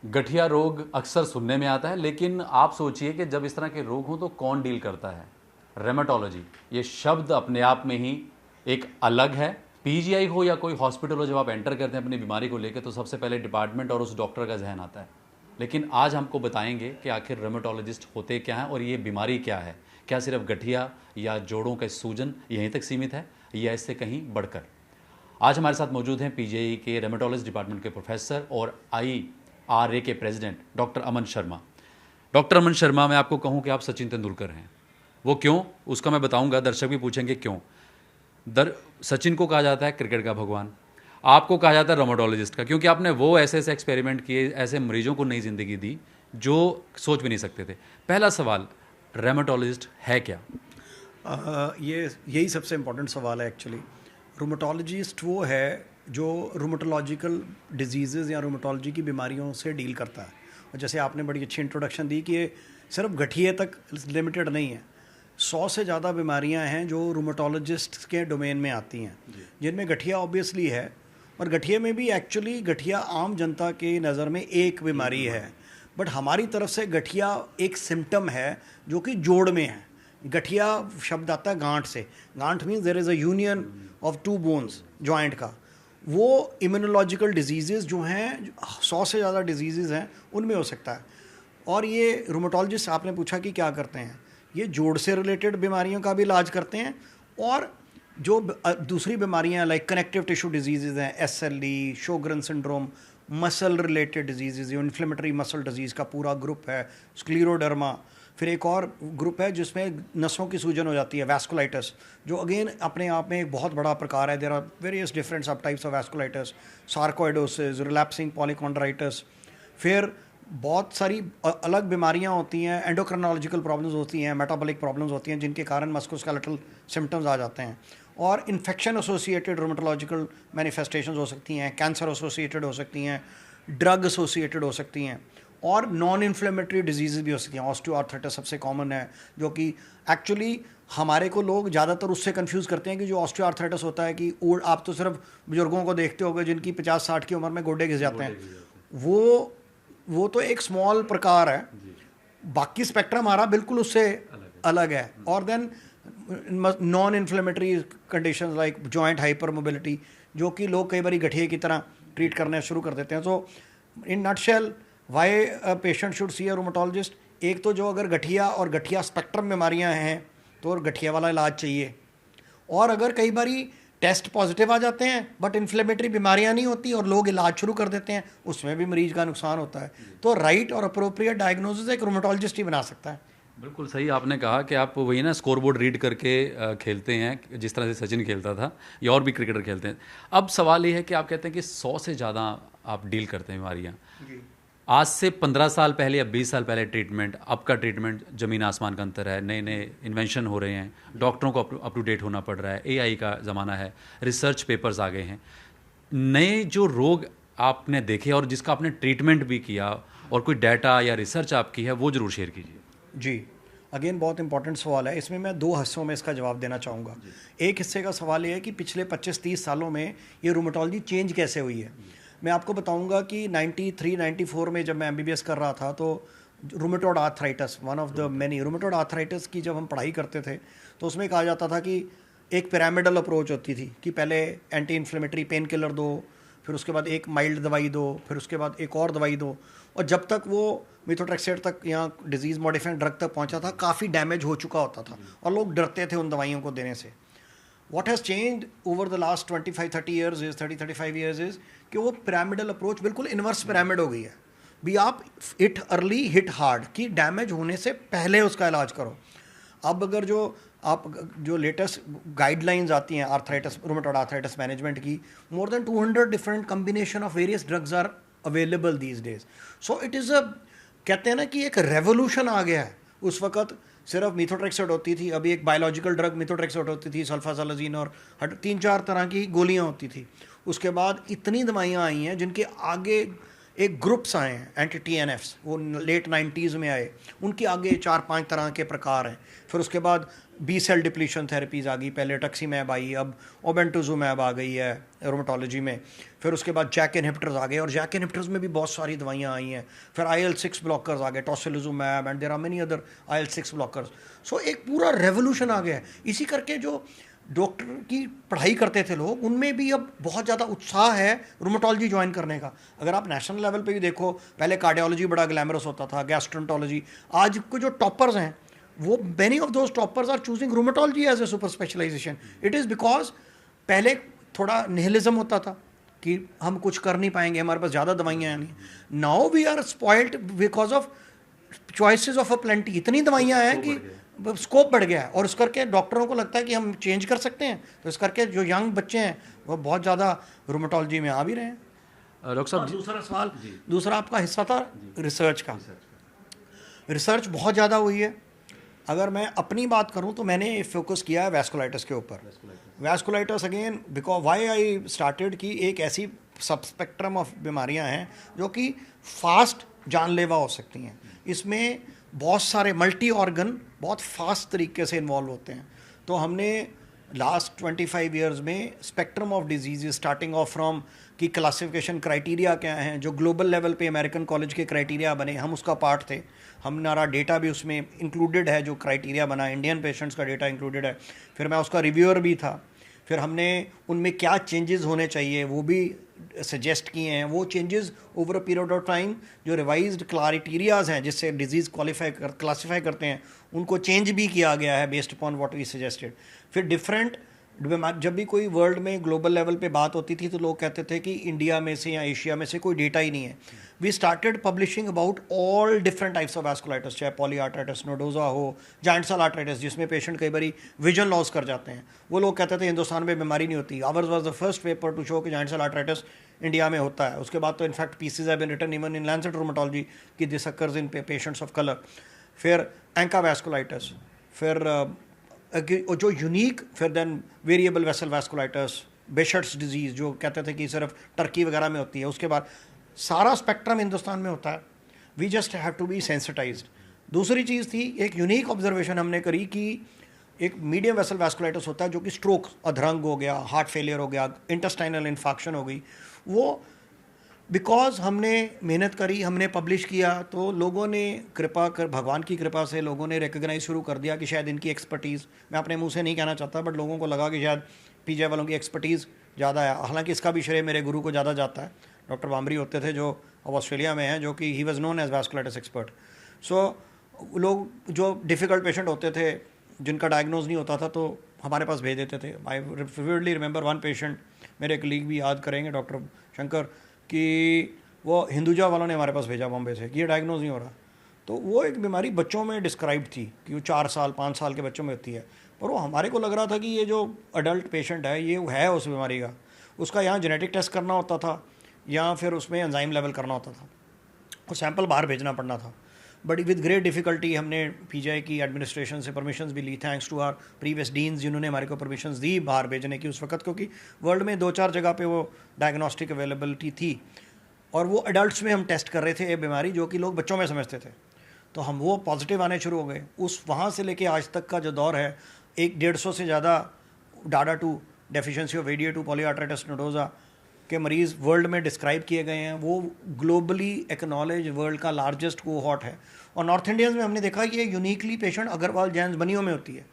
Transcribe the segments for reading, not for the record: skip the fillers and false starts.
गठिया रोग अक्सर सुनने में आता है, लेकिन आप सोचिए कि जब इस तरह के रोग हों तो कौन डील करता है। रेमेटोलॉजी, ये शब्द अपने आप में ही एक अलग है। पीजीआई हो या कोई हॉस्पिटल हो, जब आप एंटर करते हैं अपनी बीमारी को लेकर तो सबसे पहले डिपार्टमेंट और उस डॉक्टर का जहन आता है। लेकिन आज हमको बताएंगे कि आखिर रेमेटोलॉजिस्ट होते क्या हैं और ये बीमारी क्या है। क्या सिर्फ गठिया या जोड़ों का सूजन यहीं तक सीमित है या इससे कहीं बढ़कर। आज हमारे साथ मौजूद हैं पीजीआई के रेमेटोलॉजी डिपार्टमेंट के प्रोफेसर और IRA के प्रेसिडेंट डॉक्टर अमन शर्मा। डॉक्टर अमन शर्मा, मैं आपको कहूं कि आप सचिन तेंदुलकर हैं, वो क्यों, उसका मैं बताऊंगा, दर्शक भी पूछेंगे क्यों। सचिन को कहा जाता है क्रिकेट का भगवान, आपको कहा जाता है रोमेटोलॉजिस्ट का, क्योंकि आपने वो ऐसे ऐसे एक्सपेरिमेंट किए, ऐसे मरीजों को नई ज़िंदगी दी जो सोच भी नहीं सकते थे। पहला सवाल, रेमेटोलॉजिस्ट है क्या? यही सबसे इम्पोर्टेंट सवाल है एक्चुअली। रूमेटोलॉजिस्ट वो है जो रूमेटोलॉजिकल डिजीज़ या रूमेटोलॉजी की बीमारियों से डील करता है। और जैसे आपने बड़ी अच्छी इंट्रोडक्शन दी कि ये सिर्फ गठिए तक लिमिटेड नहीं है, 100 से ज़्यादा बीमारियां हैं जो रूमेटोलॉजिस्ट के डोमेन में आती हैं, जिनमें गठिया ऑब्वियसली है। और गठिए में भी एक्चुअली गठिया आम जनता की नज़र में एक बीमारी है, बट हमारी तरफ से गठिया एक सिम्टम है जो कि जोड़ में है। गठिया शब्द आता है गांठ से, गांठ means there is a union of two bones joint का। वो इम्यूनोलॉजिकल डिजीज़ जो हैं, 100 से ज़्यादा डिजीज़ हैं, उनमें हो सकता है। और ये रूमेटोलॉजिस्ट, आपने पूछा कि क्या करते हैं, ये जोड़ से रिलेटेड बीमारियों का भी इलाज करते हैं। और जो दूसरी बीमारियां लाइक कनेक्टिव टिश्यू डिजीज़ हैं, SLE, Sjogren syndrome, muscle related diseases, inflammatory muscle diseases का पूरा ग्रुप है, स्क्लीरोडर्मा। फिर एक और ग्रुप है जिसमें नसों की सूजन हो जाती है, वैस्कुलाइटिस, जो अगेन अपने आप में एक बहुत बड़ा प्रकार है। There are various different sub types of vasculitis, sarcoidosis, relapsing polychondritis. फिर बहुत सारी अलग बीमारियां होती हैं, एंडोक्रिनोलॉजिकल प्रॉब्लम्स होती हैं, मेटाबॉलिक प्रॉब्लम्स होती हैं, जिनके कारण मस्कुलोस्केलेटल सिम्टम्स आ जाते हैं। और इन्फेक्शन एसोसिएटेड रूमेटोलॉजिकल मैनिफेस्टेशंस हो सकती हैं, कैंसर एसोसिएटेड हो सकती हैं, ड्रग एसोसिएटेड हो सकती हैं, और नॉन इन्फ्लेमेटरी डिजीज़ भी हो सकती हैं। ऑस्टियोआर्थराइटिस सबसे कॉमन है, जो कि एक्चुअली हमारे को लोग ज़्यादातर उससे कंफ्यूज करते हैं कि जो ऑस्टियोआर्थराइटिस होता है कि आप तो सिर्फ बुजुर्गों को देखते होगे जिनकी 50-60 की उम्र में गोडे घिस जाते हैं। वो तो एक स्मॉल प्रकार है, बाकी स्पेक्ट्रम हमारा बिल्कुल उससे अलग है। और then non inflammatory conditions like joint hypermobility, जो कि लोग कई बार गठिए की तरह ट्रीट करने शुरू कर देते हैं। तो in nutshell why a patient should see a rheumatologist, एक तो जो अगर गठिया और गठिया स्पेक्ट्रम बीमारियां हैं तो गठिया वाला इलाज चाहिए। और अगर कई बारी टेस्ट पॉजिटिव आ जाते हैं बट इन्फ्लेमेटरी बीमारियां नहीं होती और लोग इलाज शुरू कर देते हैं, उसमें भी मरीज का नुकसान होता है। तो राइट और अप्रोप्रिएट डायग्नोसिस एक रूमेटोलॉजिस्ट ही बना सकता है। बिल्कुल सही आपने कहा कि आप वही ना स्कोर बोर्ड रीड करके खेलते हैं, जिस तरह से सचिन खेलता था या और भी क्रिकेटर खेलते हैं। अब सवाल ये है कि आप कहते हैं कि 100 से ज़्यादा आप डील करते हैं बीमारियाँ। आज से 15 साल पहले या 20 साल पहले ट्रीटमेंट, अब का ट्रीटमेंट ज़मीन आसमान का अंतर है। नए नए इन्वेंशन हो रहे हैं, डॉक्टरों को अप टू डेट होना पड़ रहा है, AI का ज़माना है, रिसर्च पेपर्स आ गए हैं। नए जो रोग आपने देखे और जिसका आपने ट्रीटमेंट भी किया और कोई डाटा या रिसर्च आपकी है, वो ज़रूर शेयर कीजिए। जी, अगेन बहुत इंपॉर्टेंट सवाल है। इसमें मैं 2 हिस्सों में इसका जवाब देना चाहूँगा। एक हिस्से का सवाल ये है कि पिछले 25-30 सालों में ये रूमेटोलॉजी चेंज कैसे हुई है। मैं आपको बताऊंगा कि 93-94 में जब मैं MBBS कर रहा था तो rheumatoid arthritis, one of the many, rheumatoid arthritis की जब हम पढ़ाई करते थे तो उसमें कहा जाता था कि एक पिरामिडल अप्रोच होती थी कि पहले एंटी इन्फ्लेमेटरी पेन किलर दो, फिर उसके बाद एक माइल्ड दवाई दो, फिर उसके बाद एक और दवाई दो, और जब तक वो मिथोट्रेक्सेट तक या डिजीज़ मॉडिफाइंग ड्रग तक पहुंचा था काफ़ी डैमेज हो चुका होता था और लोग डरते थे उन दवाइयों को देने से। What has changed over the last 25-30 years is 30-35 years is कि वो पिरामिडल अप्रोच बिल्कुल इन्वर्स पिरामिड हो गई है। भी आप हिट अर्ली हिट हार्ड कि डैमेज होने से पहले उसका इलाज करो। अब अगर जो लेटेस्ट गाइडलाइंस आती हैं आर्थराइटिस, रूमेटॉइड आर्थराइटिस मैनेजमेंट की, more than 200 different combination of various drugs are available these days. So it is a, कहते हैं ना कि एक रेवोल्यूशन आ गया है। उस वक्त सिर्फ मिथोट्रेक्सेट होती थी, अभी एक बायोलॉजिकल ड्रग मिथोट्रेक्सेट होती थी, सल्फासालाजीन, और 3-4 तरह की गोलियां होती थी। उसके बाद इतनी दवाइयां आई हैं जिनके आगे एक ग्रुप्स आए हैं, एंटी TNFs, वो लेट 90s में आए, उनके आगे 4-5 तरह के प्रकार हैं। फिर उसके बाद B सेल डिप्लीशन थेरेपीज़ आ गई, पहले टक्सीमैब आई, अब ओबेंटुजुमैब आ गई है रोमेटोलॉजी में। फिर उसके बाद जैक इनहिबिटर्स आ गए, और जैक इनहिबिटर्स में भी बहुत सारी दवाइयाँ आई हैं। फिर IL-6 ब्लॉकर्स आ गए, tocilizumab, and there are many other IL-6 blockers. So एक पूरा रेवोल्यूशन आ गया है। इसी करके जो डॉक्टर की पढ़ाई करते थे लोग, उनमें भी अब बहुत ज़्यादा उत्साह है रूमेटोलॉजी ज्वाइन करने का। अगर आप नेशनल लेवल पे भी देखो, पहले कार्डियोलॉजी बड़ा ग्लैमरस होता था, गैस्ट्रोंटोलॉजी। आज के जो टॉपर्स हैं, वो many of those toppers are choosing rheumatology as a super specialization. It is because पहले थोड़ा निहिलिज्म होता था कि हम कुछ कर नहीं पाएंगे, हमारे पास ज़्यादा दवाइयाँ हैं नहीं। Now we are spoiled because of choices of a plenty. इतनी दवाइयाँ हैं कि स्कोप बढ़ गया है, और इस करके डॉक्टरों को लगता है कि हम चेंज कर सकते हैं। तो इस करके जो यंग बच्चे हैं वो बहुत ज़्यादा रूमेटोलॉजी में आ भी रहे हैं। डॉक्टर साहब, दूसरा सवाल, दूसरा आपका हिस्सा था रिसर्च का। रिसर्च बहुत ज़्यादा हुई है। अगर मैं अपनी बात करूं तो मैंने फोकस किया है वैस्कुलाइटिस के ऊपर। Vasculitis again because why I started की एक ऐसी सब स्पेक्ट्रम ऑफ बीमारियां हैं जो कि फास्ट जानलेवा हो सकती हैं। इसमें बहुत सारे मल्टी ऑर्गन बहुत फास्ट तरीके से इन्वॉल्व होते हैं। तो हमने लास्ट 25 ईयर्स में spectrum of disease starting of from की क्लासिफिकेशन क्राइटेरिया क्या हैं, जो ग्लोबल लेवल पे अमेरिकन कॉलेज के क्राइटेरिया बने, हम उसका पार्ट थे। हमारा डेटा भी उसमें इंक्लूडेड है, जो क्राइटेरिया बना इंडियन पेशेंट्स का डेटा इंक्लूडेड है। फिर मैं उसका रिव्यूअर भी था। फिर हमने उनमें क्या चेंजेस होने चाहिए वो भी सजेस्ट किए हैं। वो changes over a period of time जो रिवाइज्ड क्राइटेरियाज हैं जिससे डिजीज़ क्लासीफाई करते हैं, उनको चेंज भी किया गया है based upon what we suggested. फिर डिफरेंट जब भी कोई वर्ल्ड में ग्लोबल लेवल पे बात होती थी तो लोग कहते थे कि इंडिया में से या एशिया में से कोई डेटा ही नहीं है। We started publishing about all different types of vasculitis, चाहे पॉलीआर्थराइटिस नोडोजा हो, जॉइंट सेल आर्थराइटिस जिसमें पेशेंट कई बार विजन लॉस कर जाते हैं। वो लोग कहते थे हिंदुस्तान में बीमारी नहीं होती। Ours was the first paper to show कि जॉइंट सेल आर्थराइटिस इंडिया में होता है। उसके बाद तो in fact pieces have been written even in Lancet rheumatology कि this occurs in patients of colour. फिर एंका वैस्कुलाइटिस, फिर जो यूनिक, फिर then variable vessel vasculitis, Behcet's disease जो कहते थे कि सिर्फ टर्की वगैरह में होती है। उसके बाद सारा स्पेक्ट्रम हिंदुस्तान में होता है। We just have to be sensitized. दूसरी चीज़ थी, एक यूनिक ऑब्जर्वेशन हमने करी कि एक मीडियम वेसल वैस्कुलाइटिस होता है जो कि स्ट्रोक, अधरंग हो गया, हार्ट फेलियर हो गया, इंटेस्टाइनल इन्फेक्शन हो गई। वो बिकॉज हमने मेहनत करी, हमने पब्लिश किया, तो लोगों ने कृपा कर, भगवान की कृपा से लोगों ने रिकग्नाइज शुरू कर दिया कि शायद इनकी एक्सपर्टीज़, मैं अपने मुंह से नहीं कहना चाहता, बट लोगों को लगा कि शायद पीजीआई वालों की एक्सपर्टीज़ ज़्यादा है। हालांकि इसका भी श्रेय मेरे गुरु को ज़्यादा जाता है। डॉक्टर वामरी होते थे जो अब ऑस्ट्रेलिया में हैं, जो कि he was known as vasculitis expert. So लोग जो डिफ़िकल्ट पेशेंट होते थे जिनका डायग्नोज नहीं होता था तो हमारे पास भेज देते थे। आई विविडली रिमेंबर वन पेशेंट, मेरे कलीग भी याद करेंगे डॉक्टर शंकर, कि वो हिंदुजा वालों ने हमारे पास भेजा बॉम्बे से कि ये डायग्नोज नहीं हो रहा। तो वो एक बीमारी बच्चों में डिस्क्राइब थी कि वो 4 साल 5 साल के बच्चों में होती है, पर वो हमारे को लग रहा था कि ये जो अडल्ट पेशेंट है ये है उस बीमारी का। उसका यहाँ जेनेटिक टेस्ट करना होता था या फिर उसमें एंजाइम लेवल करना होता था, और सैंपल बाहर भेजना पड़ना था। बट विद ग्रेट डिफ़िकल्टी हमने पीजीआई की एडमिनिस्ट्रेशन से परमिशंस भी ली, thanks to our previous deans जिन्होंने हमारे को परमिशंस दी बाहर भेजने की उस वक्त, क्योंकि वर्ल्ड में 2-4 जगह पे वो डायग्नोस्टिक अवेलेबिलिटी थी। और वो एडल्ट्स में हम टेस्ट कर रहे थे ये बीमारी जो कि लोग बच्चों में समझते थे। तो हम वो पॉजिटिव आने शुरू हो गए। उस वहाँ से लेके आज तक का जो दौर है, 150 से ज़्यादा DADA2 deficiency of ADA2 polyarthritis nodosa के मरीज़ वर्ल्ड में डिस्क्राइब किए गए हैं। वो ग्लोबली एक्नॉलेज वर्ल्ड का लार्जेस्ट कोहॉर्ट है। और नॉर्थ इंडियंस में हमने देखा कि ये यूनिकली पेशेंट अग्रवाल जैन्स बनियों में होती है।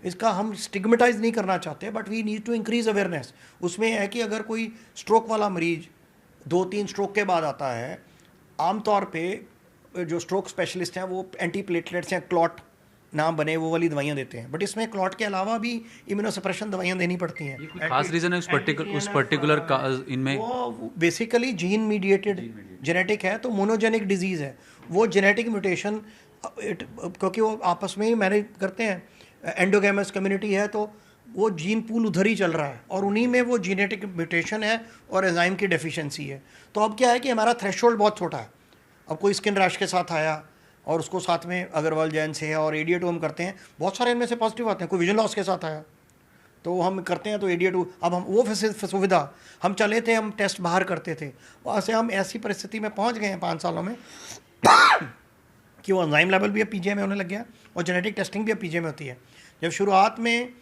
इसका हम स्टिग्मेटाइज नहीं करना चाहते, but we need to increase awareness. उसमें है कि अगर कोई स्ट्रोक वाला मरीज 2-3 स्ट्रोक के बाद आता है, आमतौर पे जो स्ट्रोक स्पेशलिस्ट हैं वो एंटी प्लेटलेट्स या क्लॉट ना बने वो वाली दवाइयाँ देते हैं, बट इसमें क्लॉट के अलावा भी इम्यूनोसप्रेशन दवाइयाँ देनी पड़ती हैं। कोई खास रीज़न है उस पर्टिकुलर का इनमें? वो बेसिकली जीन मीडिएटेड जेनेटिक है, तो मोनोजेनिक डिजीज़ है। वो जेनेटिक म्यूटेशन क्योंकि वो आपस में ही मैनेज करते हैं, एंडोगेमस कम्युनिटी है, तो वो जीन पूल उधर ही चल रहा है और उन्हीं में वो जेनेटिक म्यूटेशन है और एंजाइम की डेफिशिएंसी है। तो अब क्या है कि हमारा थ्रेशोल्ड बहुत छोटा है। अब कोई स्किन रैश के साथ आया और उसको साथ में अग्रवाल जैन से है और ADA2 हम करते हैं, बहुत सारे इनमें से पॉजिटिव आते हैं। कोई विजन लॉस के साथ आया तो हम करते हैं तो ADA2, अब हम वो सुविधा हम चले थे, हम टेस्ट बाहर करते थे, वहाँ से हम ऐसी परिस्थिति में पहुँच गए हैं 5 सालों में कि वो एंजाइम लेवल भी अब पीजीआई में होने लग गया और जेनेटिक टेस्टिंग भी अब पीजीआई में होती है। जब शुरुआत में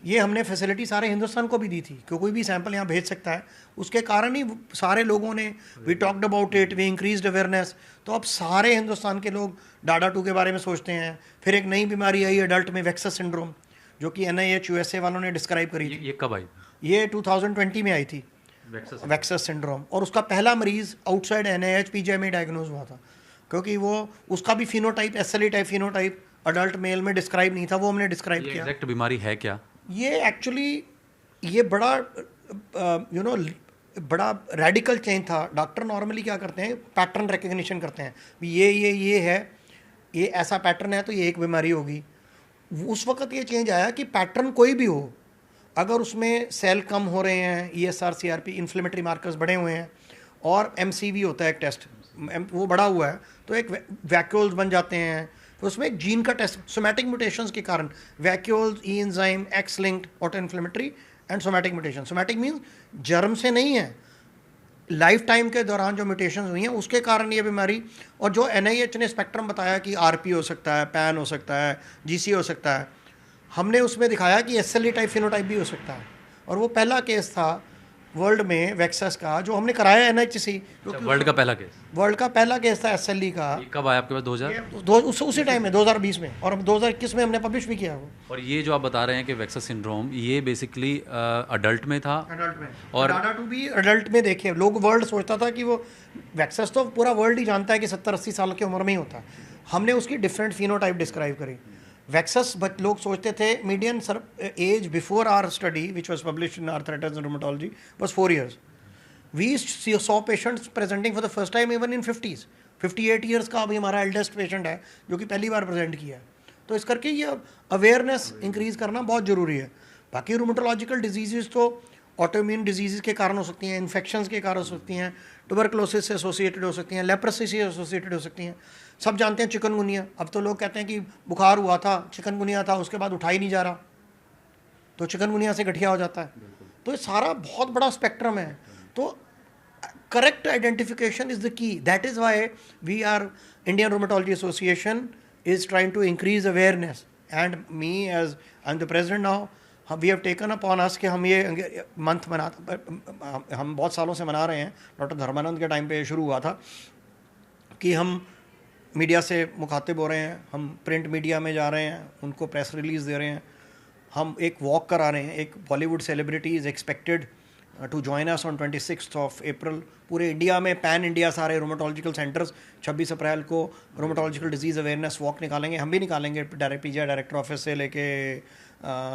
ये हमने फैसिलिटी सारे हिंदुस्तान को भी दी थी कि कोई भी सैंपल यहाँ भेज सकता है, उसके कारण ही सारे लोगों ने we talked about it, we increased awareness. तो अब सारे हिंदुस्तान के लोग डाडा 2 के बारे में सोचते हैं। फिर एक नई बीमारी आई एडल्ट में, वेक्सस सिंड्रोम, जो कि NIH USA वालों ने डिस्क्राइब करी थी। ये कब आई? ये 2020 में आई थी, वेक्सस सिंड्रोम। और उसका पहला मरीज आउटसाइड NIH PGI में डायग्नोज हुआ था, क्योंकि वो उसका भी phenotype SLE type phenotype adult mail में डिस्क्राइब नहीं था, वो हमने डिस्क्राइब किया। एग्जैक्ट बीमारी है क्या? ये एक्चुअली ये बड़ा बड़ा रेडिकल चेंज था। डॉक्टर नॉर्मली क्या करते हैं, पैटर्न रिकग्निशन करते हैं, ये है, ये ऐसा पैटर्न है तो ये एक बीमारी होगी। उस वक्त ये चेंज आया कि पैटर्न कोई भी हो, अगर उसमें सेल कम हो रहे हैं, ESR CRP इन्फ्लेमेटरी मार्कर्स बढ़े हुए हैं, और MCV होता है एक टेस्ट, वो बढ़ा हुआ है, तो एक वैक्यूल्स बन जाते हैं। तो उसमें एक जीन का टेस्ट, सोमैटिक म्यूटेशंस के कारण vacuoles, E enzyme, X linked auto inflammatory and somatic mutation. Somatic means germ से नहीं है, लाइफ टाइम के दौरान जो म्यूटेशंस हुई हैं उसके कारण ये बीमारी। और जो NIH ने स्पेक्ट्रम बताया कि RP हो सकता है, PAN हो सकता है, GC हो सकता है, हमने उसमें दिखाया कि SLE टाइप फिनोटाइप भी हो सकता है। और वो पहला केस था वर्ल्ड में वेक्सस का, जो हमने कराया NHC। वर्ल्ड का पहला केस? वर्ल्ड का पहला केस था SLE का। कब आया आपके पास? उसी टाइम में 2020 में, और 2021 में हमने पब्लिश भी किया वो। और ये जो आप बता रहे हैं कि वेक्सस सिंड्रोम, ये बेसिकली अडल्ट में था? अडल्ट में। और डाडा 2 भी अडल्ट में देखे लोग। वर्ल्ड सोचता था कि वो वेक्सस तो पूरा वर्ल्ड ही जानता है कि 70-80 साल की उम्र में ही होता है। हमने उसकी डिफरेंट फिनोटाइप डिस्क्राइब करी। वेक्सस बट लोग सोचते थे median age before our study which was published in arthritis and rheumatology was 4 years. We saw patients presenting for the first time even in 50s. 58 years का अभी हमारा एल्डेस्ट पेशेंट है जो कि पहली बार प्रेजेंट किया है। तो इस करके ये अवेयरनेस इंक्रीज करना बहुत ज़रूरी है। बाकी रूमेटोलॉजिकल डिजीज़ तो ऑटोइम्यून डिजीज़ के कारण हो सकती हैं, इन्फेक्शंस के कारण हो सकती हैं, ट्यूबरकुलोसिस से एसोसिएटेड हो सकती हैं, लेप्रोसी से एसोसिएटेड हो सकती हैं। सब जानते हैं चिकनगुनिया। अब तो लोग कहते हैं कि बुखार हुआ था, चिकनगुनिया था, उसके बाद उठा ही नहीं जा रहा, तो चिकनगुनिया से गठिया हो जाता है। तो ये सारा बहुत बड़ा स्पेक्ट्रम है। तो correct identification is the key. That is why we are, Indian Rheumatology Association is trying to increase awareness, and me as I'm the president now, we have taken upon us कि हम ये month हम बहुत सालों से मना रहे हैं। डॉक्टर धर्मानंद के टाइम पे शुरू हुआ था कि हम मीडिया से मुखातिब हो रहे हैं, हम प्रिंट मीडिया में जा रहे हैं, उनको प्रेस रिलीज़ दे रहे हैं, हम एक वॉक करा रहे हैं। एक Bollywood celebrity is expected to join us on 26 April. पूरे इंडिया में पैन इंडिया सारे रोमेटोलॉजिकल सेंटर्स 26 अप्रैल को रोमेटोलॉजिकल डिजीज़ अवेयरनेस वॉक निकालेंगे। हम भी निकालेंगे डायरेक्ट PGI डायरेक्टर ऑफिस से लेके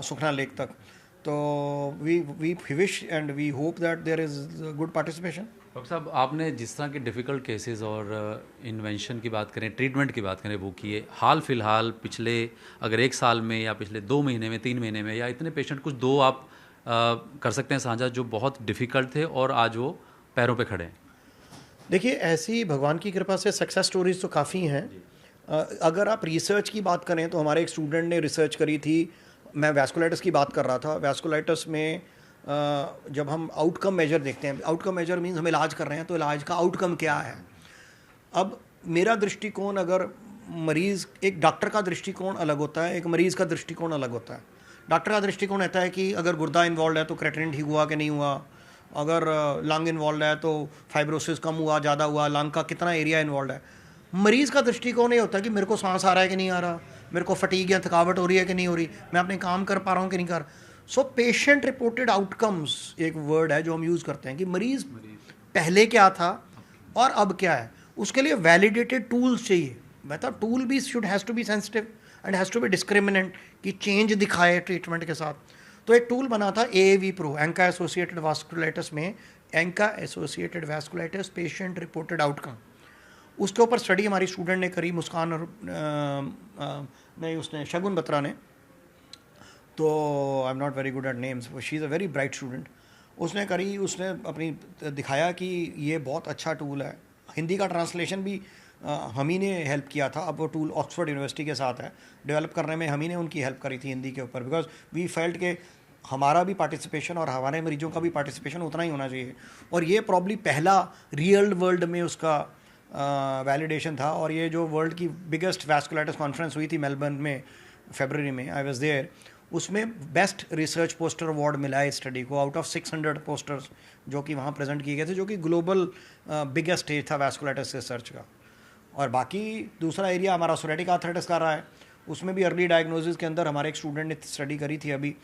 सुखना लेक तक। तो we wish and we hope that there is good participation. Doctor साहब, आपने जिस तरह के डिफ़िकल्ट केसेस और इन्वेंशन की बात करें, ट्रीटमेंट की बात करें, वो किए। हाल फिलहाल पिछले अगर 1 साल में या पिछले 2 महीने में, 3 महीने में, या इतने पेशेंट कुछ 2 आप कर सकते हैं साझा जो बहुत डिफ़िकल्ट थे और आज वो पैरों पे खड़े हैं? देखिए, ऐसी भगवान की कृपा से सक्सेस स्टोरीज तो काफ़ी हैं। अगर आप रिसर्च की बात करें तो हमारे एक स्टूडेंट ने रिसर्च करी थी, मैं वैस्कुलाइटिस की बात कर रहा था। वैस्कुलाइटिस में जब हम आउटकम मेजर देखते हैं, आउटकम मेजर मीन्स हम इलाज कर रहे हैं तो इलाज का आउटकम क्या है। अब मेरा दृष्टिकोण, अगर मरीज़, एक डॉक्टर का दृष्टिकोण अलग होता है, एक मरीज़ का दृष्टिकोण अलग होता है। डॉक्टर का दृष्टिकोण रहता है कि अगर गुर्दा इन्वॉल्व है तो क्रेटिनिन ठीक हुआ कि नहीं हुआ, अगर लंग इन्वॉल्व है तो फाइब्रोसिस कम हुआ, ज़्यादा हुआ, लंग का कितना एरिया इन्वॉल्व है। मरीज़ का दृष्टिकोण ये होता है कि मेरे को सांस आ रहा है कि नहीं आ रहा, मेरे को फटीग या थकावट हो रही है कि नहीं हो रही, मैं अपने काम कर पा रहा हूँ कि नहीं कर। सो पेशेंट रिपोर्टेड आउटकम्स एक वर्ड है जो हम यूज़ करते हैं कि मरीज़ पहले क्या था और अब क्या है। उसके लिए वैलिडेटेड टूल्स चाहिए। मतलब टूल भी should has to be sensitive and has to be discriminant, कि चेंज दिखाए ट्रीटमेंट के साथ। तो एक टूल बना था AAV Pro, ANCA associated vasculitis में, ANCA associated vasculitis patient reported outcome. उसके ऊपर स्टडी हमारी स्टूडेंट ने करी, मुस्कान और नहीं, उसने शगुन बत्रा ने। तो I am not very good at names, she is a very bright student. उसने करी, उसने अपनी दिखाया कि ये बहुत अच्छा टूल है। हिंदी का ट्रांसलेशन भी हम ही ने हेल्प किया था। अब वो टूल ऑक्सफोर्ड यूनिवर्सिटी के साथ है, डेवलप करने में हम ही ने उनकी हेल्प करी थी हिंदी के ऊपर, बिकॉज वी फेल्ट के हमारा भी पार्टिसिपेशन और हमारे मरीजों का भी पार्टिसिपेशन उतना ही होना चाहिए। और ये प्रॉब्ली पहला रियल वर्ल्ड में उसका वैलिडेशन था। और ये जो वर्ल्ड की बिगेस्ट वैस्कुलाइटिस कॉन्फ्रेंस हुई थी मेलबर्न में फरवरी में, आई वाज देयर, उसमें बेस्ट रिसर्च पोस्टर अवार्ड मिला है इस स्टडी को आउट ऑफ 600 पोस्टर्स जो कि वहाँ प्रेजेंट किए गए थे, जो कि ग्लोबल बिगेस्ट स्टेज था वैस्कुलाइटिस रिसर्च का। और बाकी दूसरा एरिया हमारा सोरेटिक आर्थराइटिस का रहा है, उसमें भी अर्ली डायग्नोसिस के अंदर हमारे एक स्टूडेंट ने स्टडी करी थी अभी,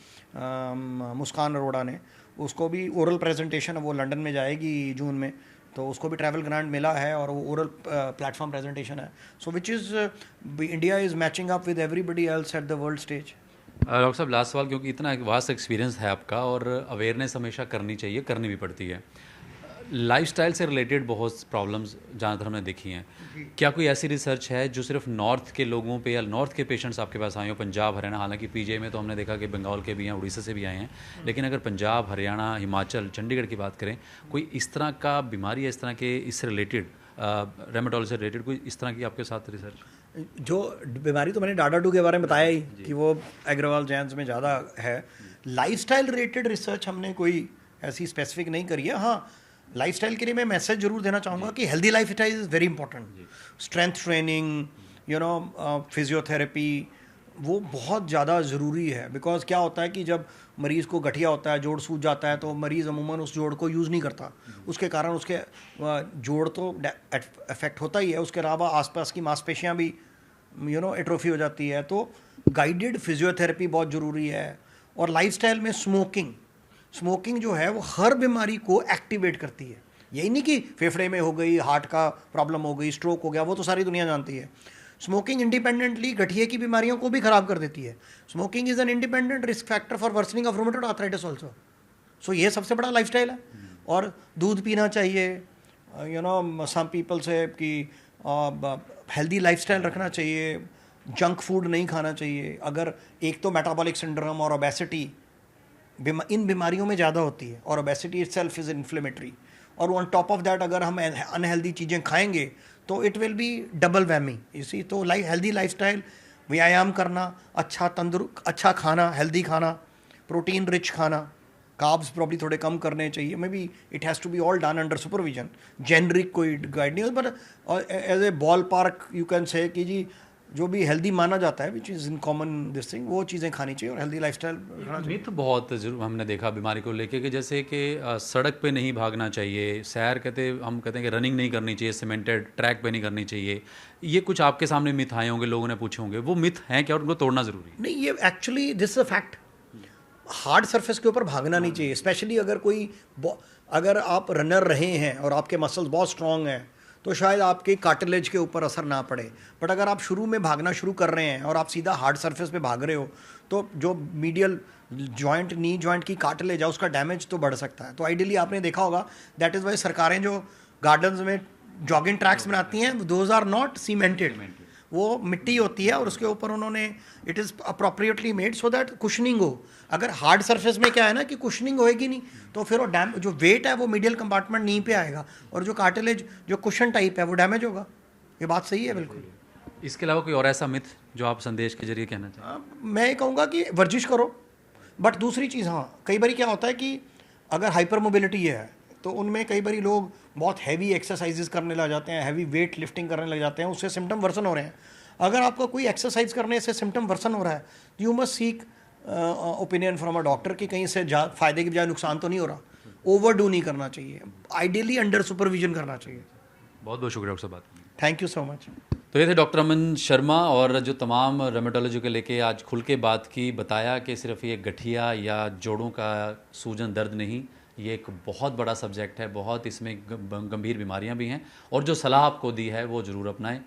मुस्कान अरोड़ा ने, उसको भी ओरल प्रेजेंटेशन, वो लंदन में जाएगी जून में, तो उसको भी ट्रैवल ग्रांट मिला है और वो ओरल प्लेटफॉर्म प्रेजेंटेशन है। So which is India is matching up with everybody else at the world stage. Doctor साहब लास्ट सवाल, क्योंकि इतना वास्ट एक्सपीरियंस है आपका और अवेयरनेस हमेशा करनी चाहिए, करनी भी पड़ती है। लाइफस्टाइल से रिलेटेड बहुत प्रॉब्लम्स जहाँ तक हमने देखी हैं, क्या कोई ऐसी रिसर्च है जो सिर्फ नॉर्थ के लोगों पे या नॉर्थ के पेशेंट्स आपके पास आए हो, पंजाब हरियाणा, हालांकि पीजीआई में तो हमने देखा कि बंगाल के भी हैं, उड़ीसा से भी आए हैं, लेकिन अगर पंजाब हरियाणा हिमाचल चंडीगढ़ की बात करें, कोई इस तरह का बीमारी है, इस तरह के इससे रिलेटेड रेमेटोलॉजी से रिलेटेड कोई इस तरह की आपके साथ रिसर्च? जो बीमारी तो मैंने डाटा 2 के बारे में बताया ही कि वो एग्रवाल जैन्स में ज़्यादा है। लाइफस्टाइल रिलेटेड रिसर्च हमने कोई ऐसी स्पेसिफिक नहीं करी है। हाँ, लाइफस्टाइल के लिए मैं मैसेज जरूर देना चाहूँगा कि healthy lifestyle is very important. Strength training, physiotherapy, वो बहुत ज़्यादा ज़रूरी है। बिकॉज क्या होता है कि जब मरीज़ को गठिया होता है, जोड़ सूज जाता है, तो मरीज़ अमूमन उस जोड़ को यूज़ नहीं करता, उसके कारण उसके जोड़ तो अफेक्ट होता ही है, उसके अलावा आसपास की मांसपेशियाँ भी एट्रोफी हो जाती है। तो गाइडेड फिजियोथेरेपी बहुत ज़रूरी है। और लाइफस्टाइल में स्मोकिंग जो है वो हर बीमारी को एक्टिवेट करती है। यही नहीं कि फेफड़े में हो गई, हार्ट का प्रॉब्लम हो गई, स्ट्रोक हो गया, वो तो सारी दुनिया जानती है। स्मोकिंग इंडिपेंडेंटली गठिए की बीमारियों को भी खराब कर देती है। Smoking is an independent risk factor for worsening of rheumatoid arthritis also. So ये सबसे बड़ा लाइफस्टाइल है। और दूध पीना चाहिए, सम पीपल से कि हेल्दी लाइफस्टाइल रखना चाहिए, जंक फूड नहीं खाना चाहिए। अगर एक तो मेटाबॉलिक सिंड्रोम और ओबेसिटी इन बीमारियों में ज़्यादा होती है, और ओबेसिटी इटसेल्फ इज़ इन्फ्लेमेटरी, और ऑन टॉप ऑफ दैट अगर हम अनहेल्दी चीज़ें खाएंगे तो it will be double whammy. इसी तो हेल्दी लाइफस्टाइल, व्यायाम करना, अच्छा खाना, हेल्दी खाना, प्रोटीन रिच खाना, कार्ब्स प्रॉब्ली थोड़े कम करने चाहिए। Maybe it has to be all done under supervision. Generic कोई गाइड नहीं, but as a ballpark you can say कि जी जो भी हेल्दी माना जाता है, which is in common this thing, वो चीज़ें खानी चाहिए और हेल्दी लाइफस्टाइल रखना चाहिए। मिथ बहुत जरूर हमने देखा बीमारी को लेके कि जैसे कि सड़क पे नहीं भागना चाहिए, सैर हम कहते हैं कि रनिंग नहीं करनी चाहिए, सीमेंटेड ट्रैक पे नहीं करनी चाहिए। ये कुछ आपके सामने मिथ आए होंगे, लोगों ने पूछे होंगे, वो मिथ हैं क्या और उनको तोड़ना ज़रूरी है? नहीं, ये actually this is a fact. Hard surface के ऊपर भागना नहीं चाहिए, स्पेशली अगर आप रनर रहे हैं और आपके मसल्स बहुत स्ट्रॉन्ग हैं तो शायद आपके कार्टिलेज के ऊपर असर ना पड़े। बट अगर आप शुरू में भागना शुरू कर रहे हैं और आप सीधा हार्ड सरफेस पे भाग रहे हो तो जो मीडियल जॉइंट, नी जॉइंट की कार्टिलेज है, उसका डैमेज तो बढ़ सकता है। तो आइडियली आपने देखा होगा, दैट इज़ वाई सरकारें जो गार्डन्स में जॉगिंग ट्रैक्स बनाती हैं, दोज आर नॉट सीमेंटेड, वो मिट्टी होती है और उसके ऊपर उन्होंने it is appropriately made so that cushioning हो। अगर हार्ड सरफेस में क्या है ना कि कुशनिंग होएगी नहीं, तो फिर वो जो वेट है वो मीडियल कंपार्टमेंट नी पे आएगा और जो कार्टिलेज जो कुशन टाइप है वो डैमेज होगा। ये बात सही है बिल्कुल। इसके अलावा कोई और ऐसा मिथ जो आप संदेश के जरिए कहना चाहें? मैं ये कहूँगा कि वर्जिश करो, बट दूसरी चीज़, हाँ, कई बार क्या होता है कि अगर हाइपर मोबिलिटी है तो उनमें कई बार लोग बहुत हैवी एक्सरसाइजेस करने लग जाते हैं, हैवी वेट लिफ्टिंग करने लग जाते हैं, उससे सिम्टम वर्सन हो रहे हैं। अगर आपका कोई एक्सरसाइज करने से सिम्टम वर्सन हो रहा है, you must seek opinion from a doctor कि कहीं से फ़ायदे की बजाय नुकसान तो नहीं हो रहा। ओवरडू नहीं करना चाहिए, आइडियली अंडर सुपरविजन करना चाहिए। बहुत बहुत शुक्रिया डॉक्टर साहब, बात। Thank you so much. तो ये थे डॉक्टर अमन शर्मा, और जो तमाम रेमेटोलॉजी को लेके आज खुल के बात की, बताया कि सिर्फ ये गठिया या जोड़ों का सूजन दर्द नहीं, ये एक बहुत बड़ा सब्जेक्ट है, बहुत इसमें गंभीर बीमारियां भी हैं, और जो सलाह आपको दी है वो ज़रूर अपनाएं।